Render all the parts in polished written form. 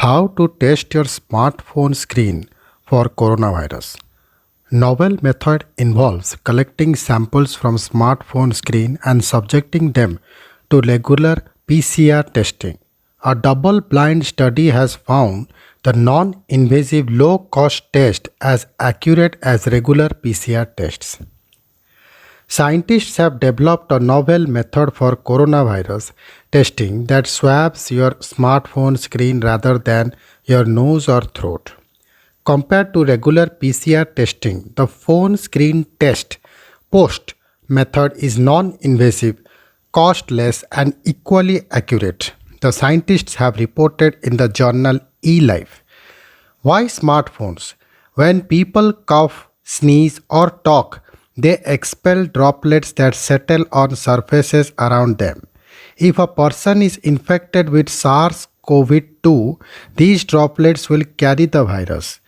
How to test your smartphone screen for coronavirus. Novel method involves collecting samples from smartphone screen and subjecting them to regular PCR testing. A double-blind study has found the non-invasive low-cost test as accurate as regular PCR tests. Scientists have developed a novel method for coronavirus testing that swabs your smartphone screen rather than your nose or throat. Compared to regular PCR testing, the phone screen test post method is non invasive, costless, and equally accurate. The scientists have reported in the journal eLife. Why smartphones? When people cough, sneeze, or talk, they expel droplets that settle on surfaces around them. If a person is infected with SARS CoV 2, these droplets will carry the virus.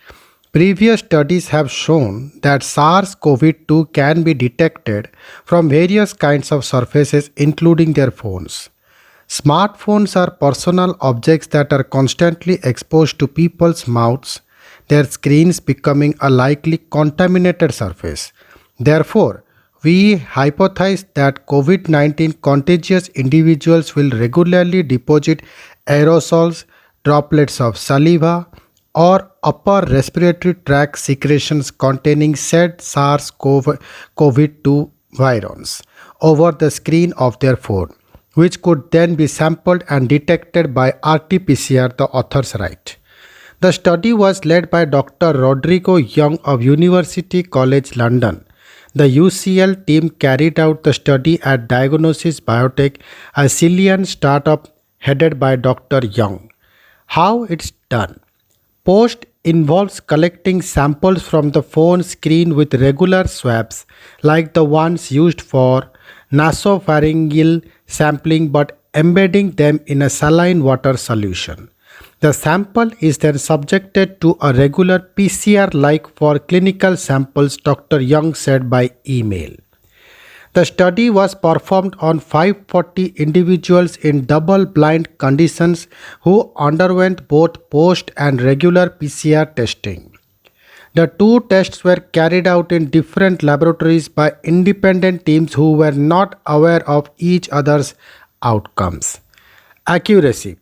Previous studies have shown that SARS CoV 2 can be detected from various kinds of surfaces, including their phones. Smartphones are personal objects that are constantly exposed to people's mouths, their screens becoming a likely contaminated surface. Therefore, we hypothesize that COVID 19 contagious individuals will regularly deposit aerosols, droplets of saliva, or upper respiratory tract secretions containing said SARS CoV 2 virons over the screen of their phone, which could then be sampled and detected by RT-PCR, the authors write. The study was led by Dr. Rodrigo Young of University College London. The UCL team carried out the study at Diagnosis Biotech, a Chilean startup headed by Dr. Young. How it's done? Post involves collecting samples from the phone screen with regular swabs like the ones used for nasopharyngeal sampling but embedding them in a saline water solution. The sample is then subjected to a regular PCR like for clinical samples, Dr. Young said by email. The study was performed on 540 individuals in double-blind conditions who underwent both post and regular PCR testing. The two tests were carried out in different laboratories by independent teams who were not aware of each other's outcomes. Accuracy.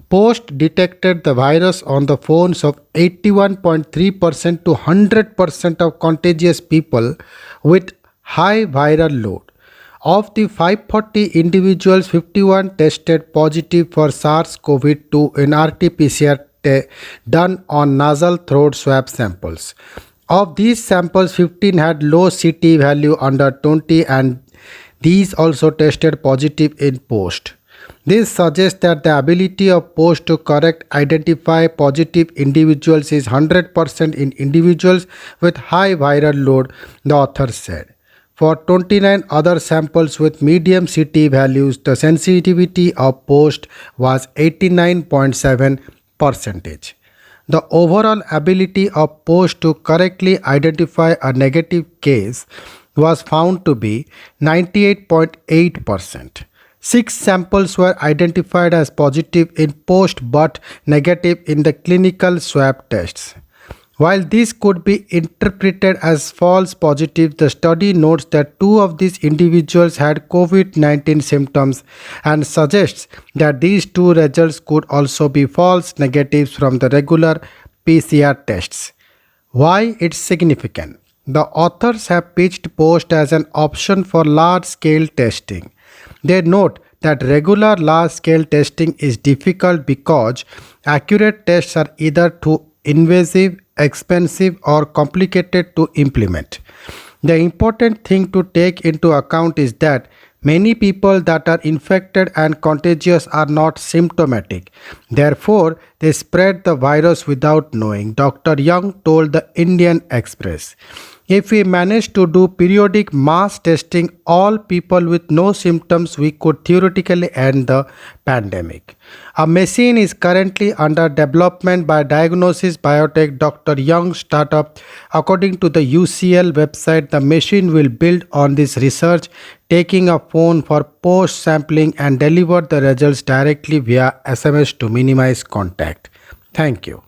Post detected the virus on the phones of 81.3% to 100% of contagious people with high viral load. Of the 540 individuals, 51 tested positive for SARS CoV 2 in RT-PCR done on nasal throat swab samples. Of these samples, 15 had low CT value under 20 and these also tested positive in post. This suggests that the ability of post to correct identify positive individuals is 100% in individuals with high viral load, the author said. For 29 other samples with medium CT values, the sensitivity of post was 89.7%. The overall ability of post to correctly identify a negative case was found to be 98.8%. 6 samples were identified as positive in post but negative in the clinical swab tests. While this could be interpreted as false positive, the study notes that 2 of these individuals had COVID-19 symptoms and suggests that these 2 results could also be false negatives from the regular PCR tests. Why it's significant? The authors have pitched post as an option for large-scale testing. They note that regular large-scale testing is difficult because accurate tests are either too invasive, expensive, or complicated to implement. The important thing to take into account is that many people that are infected and contagious are not symptomatic. Therefore, they spread the virus without knowing, Dr. Young told the Indian Express. If we manage to do periodic mass testing all people with no symptoms, we could theoretically end the pandemic. A machine is currently under development by Diagnosis Biotech, Dr. Young startup. According to the UCL website, the machine will build on this research, taking a phone for post sampling and deliver the results directly via SMS to minimize contact. Thank you.